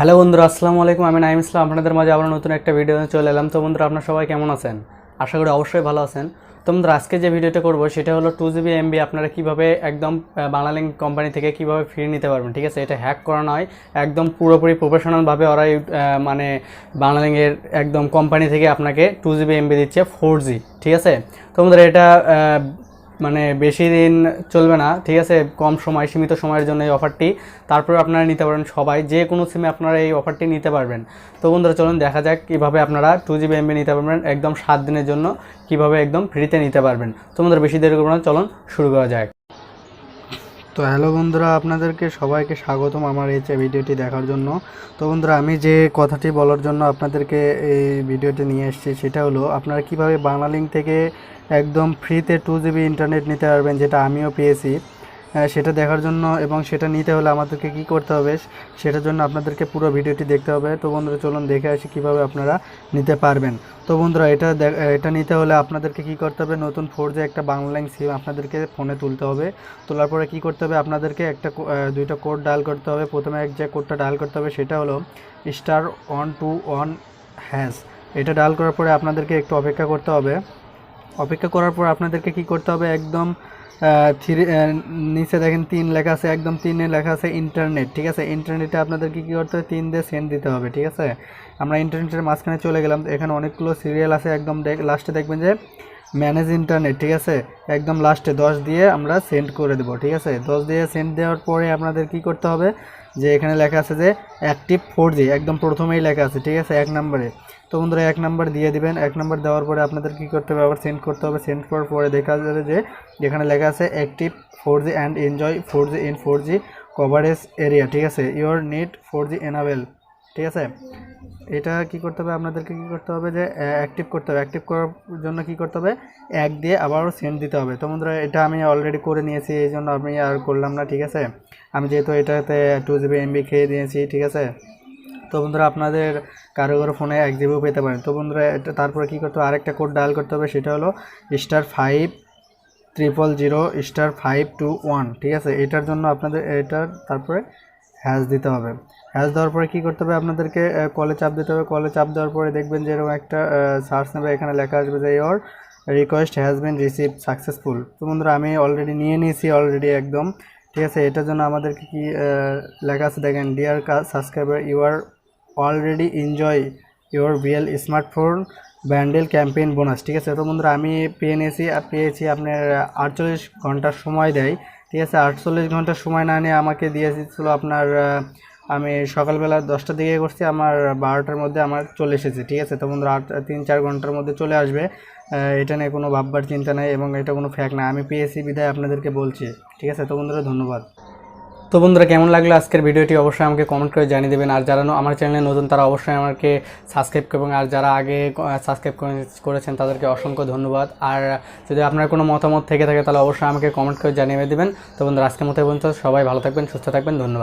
Hello বন্ধুরা, আসসালামু আলাইকুম। আমি নাইম ইসলাম আপনাদের মাঝে আবার নতুন একটা ভিডিও চলে এলাম। তো বন্ধুরা, আপনারা সবাই কেমন আছেন? আশা করি অবশ্যই ভালো আছেন। তো বন্ধুরা, আজকে যে ভিডিওটা করব সেটা হলো 2GB MB আপনারা কীভাবে একদম বাংলালিংক কোম্পানি থেকে কীভাবে ফ্রি নিতে পারবেন। ঠিক আছে, এটা হ্যাক করা নয়, একদম পুরোপুরি প্রফেশনালভাবে ওরাই মানে বাংলালিংকের একদম কোম্পানি থেকে আপনাকে 2GB MB দিচ্ছে 4G। ঠিক আছে, তো বন্ধুরা এটা মানে বেশি দিন চলবে না। ঠিক আছে, কম সময়, সীমিত সময়ের জন্য এই অফারটি। তারপরে আপনারা নিতে পারবেন, সবাই যে কোনো সিমে আপনারা এই অফারটি নিতে পারবেন। তো বন্ধুরা চলুন দেখা যাক কীভাবে আপনারা 2GB MB নিতে পারবেন একদম 7 দিনের জন্য, কীভাবে একদম ফ্রিতে নিতে পারবেন। তো বন্ধুরা বেশি দেরি করব না, চলুন শুরু করা যাক। তো হ্যালো বন্ধুরা, আপনাদেরকে সবাইকে স্বাগতম আমার এই ভিডিওটি দেখার জন্য। তো বন্ধুরা, আমি যে কথাটি বলার জন্য আপনাদেরকে এই ভিডিওটি নিয়ে এসেছি সেটা হলো আপনারা কিভাবে বাংলালিংক থেকে একদম ফ্রিতে 2GB ইন্টারনেট নিতে পারবেন, যেটা আমিও পেয়েছি। সেটা দেখার জন্য এবং সেটা নিতে হলে আমাদেরকে কি করতে হবে সেটার জন্য আপনাদেরকে পুরো ভিডিওটি দেখতে হবে। তো বন্ধুরা চলুন দেখে আসি কীভাবে আপনারা নিতে পারবেন। তো বন্ধুরা এটা নিতে হলে আপনাদেরকে কি করতে হবে, নতুন 4G একটা বাংলালিংক সিম আপনাদেরকে ফোনে তুলতে হবে। তোলার পরে কি করতে হবে, আপনাদেরকে দুইটা কোড ডায়াল করতে হবে। প্রথমে যে কোডটা ডায়াল করতে হবে সেটা হলো *121#। এটা ডায়াল করার পরে আপনাদেরকে একটু অপেক্ষা করতে হবে। অপেক্ষা করার পর আপনাদেরকে কি করতে হবে, একদম নিচে দেখেন 3 লেখা আছে, একদম 3-এ লেখা আছে ইন্টারনেট। ঠিক আছে, ইন্টারনেটে আপনাদেরকে কী করতে হবে, 3 দিয়ে সেন্ড দিতে হবে। ঠিক আছে, আমরা ইন্টারনেটের মাঝখানে চলে গেলাম। এখানে অনেকগুলো সিরিয়াল আছে, একদম লাস্টে দেখবেন যে ম্যানেজ ইন্টারনেট। ঠিক আছে, একদম লাস্টে 10 দিয়ে আমরা সেন্ড করে দেবো। ঠিক আছে, 10 দিয়ে সেন্ড দেওয়ার পরে আপনাদের কি করতে হবে, যে এখানে লেখা আছে যে অ্যাক্টিভ 4G, একদম প্রথমেই লেখা আছে। ঠিক আছে, 1 নম্বরে। তো বন্ধুরা 1 নম্বর দিয়ে দিবেন। 1 নম্বর দেওয়ার পরে আপনাদের কী করতে হবে, আবার সেন্ড করতে হবে। সেন্ড করার পরে দেখা যাবে যে এখানে লেখা আছে active 4G and enjoy 4G in 4G coverage area. ঠিক আছে, ইউর নিড 4G এনাবেল। ঠিক আছে, এটা কি করতে হবে, আপনাদেরকে কি করতে হবে, যে অ্যাক্টিভ করতে হবে। অ্যাক্টিভ করার জন্য কি করতে হবে, 1 দিয়ে আবারও সেন্ড দিতে হবে। তো বন্ধুরা এটা আমি অলরেডি করে নিয়েছি, এই জন্য আমি আর করলাম না। ঠিক আছে, আমি যেহেতু এটাতে 2GB MB খেয়ে দিয়েছি। ঠিক আছে, তো বন্ধুরা আপনাদের কারো ফোনে 1 GB পেতে পারেন। তো বন্ধুরা এটা তারপরে কী করতে হবে, আরেকটা কোড ডায়াল করতে হবে, সেটা হলো *5000*521। ঠিক আছে, এটার জন্য আপনাদের এটার তারপরে হ্যাশ দিতে হবে। হ্যাশ দেওয়ার পরে কী করতে হবে, আপনাদেরকে কলে চাপ দিতে হবে। কলে চাপ দেওয়ার পরে দেখবেন যে এরকম একটা সার্চ নেবে, এখানে লেখা আসবে যে your request has been received successful. তো বন্ধুরা আমি অলরেডি নিয়ে নিয়েছি একদম। ঠিক আছে, এটার জন্য আমাদেরকে কি লেখা আছে দেখেন, dear subscriber, you are already enjoy your real smartphone bundle campaign bonus. ঠিক আছে, তো বন্ধুরা আমি পেয়েছি আপনার 48 ঘন্টার সময় দেয়। ঠিক আছে, 48 ঘন্টার সময় না নিয়ে আমাকে দিয়েছিল আপনার আমি সকালবেলা 10টার দিকে করছি, আমার 12টার মধ্যে আমার চলে এসেছে। ঠিক আছে, তো বন্ধুরা 3-4 ঘন্টার মধ্যে চলে আসবে। এটা নিয়ে কোনো ভাববার চিন্তা নেই এবং এটা কোনো ফ্যাক্ট না, আমি পেয়েছি বিধায় আপনাদেরকে বলছি। ঠিক আছে, তো বন্ধুরা ধন্যবাদ। তো বন্ধুরা কেমন লাগলো আজকের ভিডিওটি অবশ্যই আমাকে কমেন্ট করে জানিয়ে দেবেন। আর যারা আমার চ্যানেলে নতুন তারা অবশ্যই আমাকে সাবস্ক্রাইব করবেন, আর যারা আগে সাবস্ক্রাইব করেছেন তাদেরকে অসংখ্য ধন্যবাদ। আর যদি আপনার কোনো মতামত থেকে থাকে তাহলে অবশ্যই আমাকে কমেন্ট করে জানিয়ে দেবেন। তো বন্ধুরা আজকের মতো পর্যন্ত সবাই ভালো থাকবেন, সুস্থ থাকবেন, ধন্যবাদ।